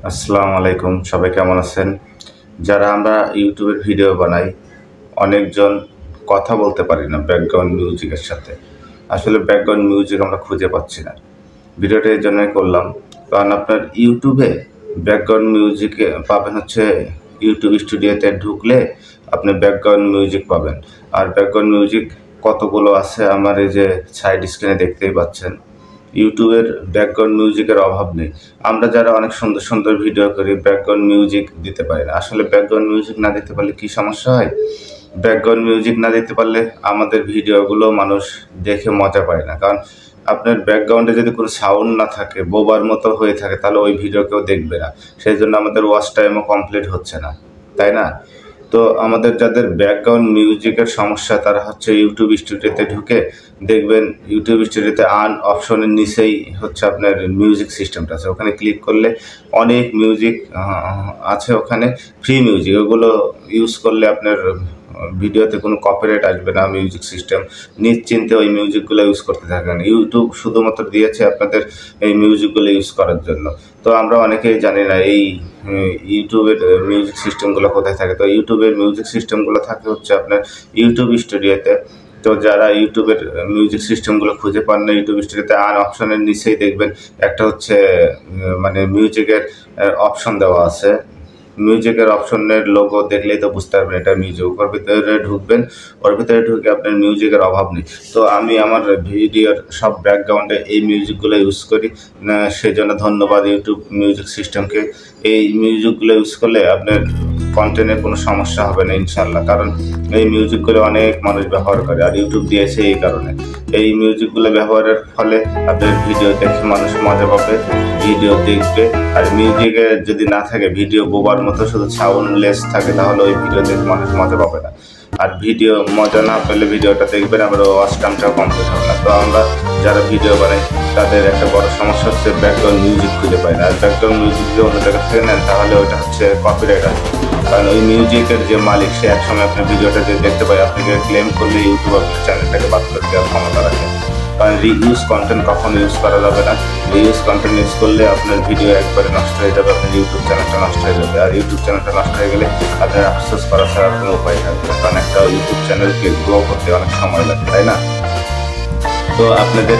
আসসালামু আলাইকুম, সবাই কেমন আছেন? যারা আমরা ইউটিউবের ভিডিও বানাই, অনেকজন কথা বলতে পারি না ব্যাকগ্রাউন্ড মিউজিকের সাথে। আসলে ব্যাকগ্রাউন্ড মিউজিক আমরা খুঁজে পাচ্ছি না। ভিডিওটা এই জন্যই করলাম, কারণ আপনার ইউটিউবে ব্যাকগ্রাউন্ড মিউজিকে পাবেন হচ্ছে ইউটিউব স্টুডিওতে ঢুকলে আপনি ব্যাকগ্রাউন্ড মিউজিক পাবেন। আর ব্যাকগ্রাউন্ড মিউজিক কতগুলো আছে আমার এই যে সাইড স্ক্রিনে দেখতেই পাচ্ছেন। ইউটিউবের ব্যাকগ্রাউন্ড মিউজিকের অভাব নেই। আমরা যারা অনেক সুন্দর সুন্দর ভিডিও করি, ব্যাকগ্রাউন্ড মিউজিক দিতে পারি না। আসলে ব্যাকগ্রাউন্ড মিউজিক না দিতে পারলে কী সমস্যা হয়? ব্যাকগ্রাউন্ড মিউজিক না দিতে পারলে আমাদের ভিডিওগুলো মানুষ দেখে মজা পায় না। কারণ আপনার ব্যাকগ্রাউন্ডে যদি কোনো সাউন্ড না থাকে, বোবার মতো হয়ে থাকে, তাহলে ওই ভিডিও কেউ দেখবে না। সেই জন্য আমাদের ওয়াচ টাইমও কমপ্লিট হচ্ছে না, তাই না? তো আমাদের যাদের ব্যাকগ্রাউন্ড মিউজিকের সমস্যা, তারা হচ্ছে ইউটিউব স্টুডিওতে ঢুকে দেখবেন, ইউটিউব স্টুডিওতে অপশনের নিচেই হচ্ছে আপনার মিউজিক সিস্টেমটা আছে। ওখানে ক্লিক করলে অনেক মিউজিক আছে, ওখানে ফ্রি মিউজিক। ওগুলো ইউজ করলে আপনার ভিডিওতে কোনো কপিরাইট আসবে না। মিউজিক সিস্টেম নিশ্চিন্তে ওই মিউজিকগুলো ইউজ করতে থাকেন। ইউটিউব শুধুমাত্র দিয়েছে আপনাদের এই মিউজিকগুলো ইউজ করার জন্য। তো আমরা অনেকেই জানি না এই ইউটিউবের মিউজিক সিস্টেমগুলো কোথায় থাকে। তো ইউটিউবের মিউজিক সিস্টেমগুলো থাকে হচ্ছে আপনার ইউটিউব স্টুডিওতে। তো যারা ইউটিউবের মিউজিক সিস্টেমগুলো খুঁজে পান না, ইউটিউব স্টুডিওতে অপশনের নিচেই দেখবেন একটা হচ্ছে মানে মিউজিকের অপশন দেওয়া আছে। মিউজিকের অপশনের লোগো দেখলেই তো বুঝতে পারবেন এটা মিউজিক। ওর ভিতরে ঢুকবেন, ওর ভিতরে ঢুকে আপনার মিউজিকের অভাব নেই। তো আমি আমার ভিডিওর সব ব্যাকগ্রাউন্ডে এই মিউজিকগুলো ইউজ করি। সেই জন্য ধন্যবাদ ইউটিউব মিউজিক সিস্টেমকে। এই মিউজিকগুলো ইউজ করলে আপনার কন্টেন্টের কোনো সমস্যা হবে না ইনশাল্লাহ। কারণ এই মিউজিকগুলো অনেক মানুষ ব্যবহার করে, আর ইউটিউব দিয়েছে এই কারণে। এই মিউজিকগুলো ব্যবহারের ফলে আপনার ভিডিও দেখে মানুষ মজা পাবে, ভিডিও দেখবে। আর মিউজিকে যদি না থাকে, ভিডিও বোবার মতো শুধু সাউন্ডলেস থাকে, তাহলে ওই ভিডিও দেখে মানুষ মজা পাবে না। আর ভিডিও মজা না পেলে ভিডিওটা দেখবেন, আবার ওয়াচ টাইমটাও কমপ্লিট হবে না। তো আমরা যারা ভিডিও বানাই তাদের একটা বড় সমস্যা হচ্ছে ব্যাকগ্রাউন্ড মিউজিক খুঁজে পায় না। আর ব্যাকগ্রাউন্ড মিউজিক যদি অন্য জায়গা থেকে নেন, তাহলে ওইটা হচ্ছে কপিরাইট আসবে। কারণ ওই মিউজিকের যে মালিক, সে একসময় আপনার ভিডিওটা যে দেখতে পায়, আপনাকে ক্লেম করলে ইউটিউব আপনার চ্যানেলটাকে বাদ করে দেওয়ার ক্ষমতা রাখে। কারণ রিইউজ কন্টেন্ট কখনো ইউজ করা যাবে না। রিইউজ কন্টেন্ট ইউজ করলে আপনার ভিডিও একবারে নষ্ট হয়ে যাবে, আপনার ইউটিউব চ্যানেলটা নষ্ট হয়ে যাবে। আর ইউটিউব চ্যানেলটা নষ্ট হয়ে গেলে আপনার আফসোস করা ছাড়া কোনো উপায় থাকবে না। কারণ একটা ইউটিউব চ্যানেলকে গ্রো করতে অনেক সময় লাগে, তাই না? তো আপনাদের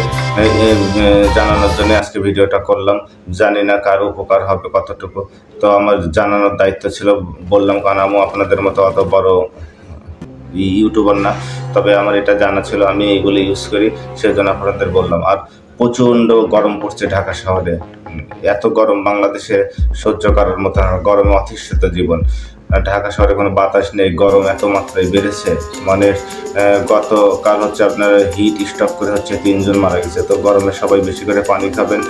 জানানোর জন্য আজকে ভিডিওটা করলাম। জানি না কার উপকার হবে কতটুকু। তো আমার জানানোর দায়িত্ব ছিল, বললাম। কারণ আমিও আপনাদের মতো অত বড় ইউটিউবার না, তবে আমার এটা জানা ছিল, আমি এইগুলো ইউজ করি, সেজন্য আপনাদের বললাম। আর প্রচণ্ড গরম পড়ছে ঢাকা শহরে। এত গরম বাংলাদেশে সহ্য করার মতো না। গরমে অতিষ্ঠিত জীবন। ঢাকা শহরে কোনো বাতাস নেই, গরম এত মাত্রায় বেড়েছে। মানে গতকাল হচ্ছে আপনার হিট স্ট্রোক করে হচ্ছে 3 জন মারা গেছে। তো গরমে সবাই বেশি করে পানি খাবেন,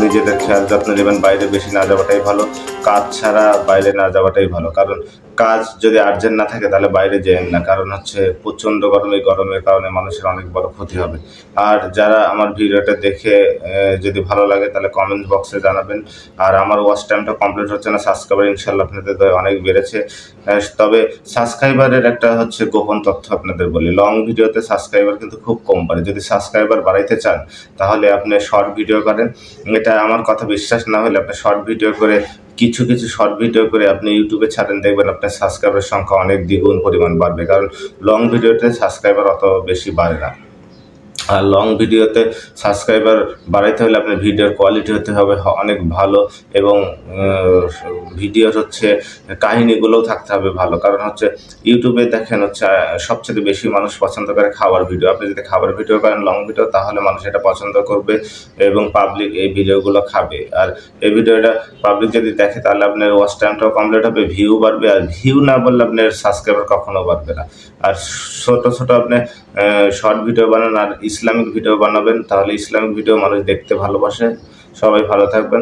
নিজেদের খেয়াল যত্ন নেবেন, বাইরে বেশি না যাওয়াটাই ভালো। কাজ ছাড়া বাইরে না যাওয়াটাই ভালো। কারণ কাজ যদি আর্জেন্ট না থাকে, তাহলে বাইরে যেয়েন না। কারণ হচ্ছে প্রচণ্ড গরম, এই গরমের কারণে মানুষের অনেক বড় ক্ষতি হবে। আর যারা আমার ভিডিওটা দেখে যদি ভালো লাগে, তাহলে কমেন্ট বক্সে জানাবেন। আর আমার ওয়াচ টাইমটা কমপ্লিট হচ্ছে না, সাবস্ক্রাইবার ইনশাল্লাহ আপনাদের অনেক বেড়েছে। তবে সাবস্ক্রাইবারের একটা হচ্ছে গোপন তথ্য আপনাদের বলি, লং ভিডিওতে সাবস্ক্রাইবার কিন্তু খুব কম বাড়ে। যদি সাবস্ক্রাইবার বাড়াইতে চান, তাহলে আপনি শর্ট ভিডিও করেন। এটা আমার কথা বিশ্বাস না হলে আপনি শর্ট ভিডিও করে, কিছু কিছু শর্ট ভিডিও করে আপনি ইউটিউবে ছাড়েন, দেখবেন আপনার সাবস্ক্রাইবারের সংখ্যা অনেক দ্বিগুণ পরিমাণ বাড়বে। কারণ লং ভিডিওতে সাবস্ক্রাইবার অত বেশি বাড়ে না। আর লং ভিডিওতে সাবস্ক্রাইবার বাড়াইতে হলে আপনার ভিডিওর কোয়ালিটি হতে হবে অনেক ভালো, এবং ভিডিওর হচ্ছে কাহিনিগুলোও থাকতে হবে ভালো। কারণ হচ্ছে ইউটিউবে দেখেন হচ্ছে সবচেয়ে বেশি মানুষ পছন্দ করে খাবার ভিডিও। আপনি যদি খাবার ভিডিও করেন লং ভিডিও, তাহলে মানুষ এটা পছন্দ করবে এবং পাবলিক এই ভিডিওগুলো খাবে। আর এই ভিডিওটা পাবলিক যদি দেখে, তাহলে আপনার ওয়াচ টাইমটাও কমপ্লিট হবে, ভিউ বাড়বে। আর ভিউ না বললে আপনার সাবস্ক্রাইবার কখনো বাড়বে না। আর ছোট ছোট আপনি শর্ট ভিডিও বানান আর ইসলামিক ভিডিও বানাবেন, তাহলে ইসলামিক ভিডিও মানুষ দেখতে ভালোবাসে। সবাই ভালো থাকবেন।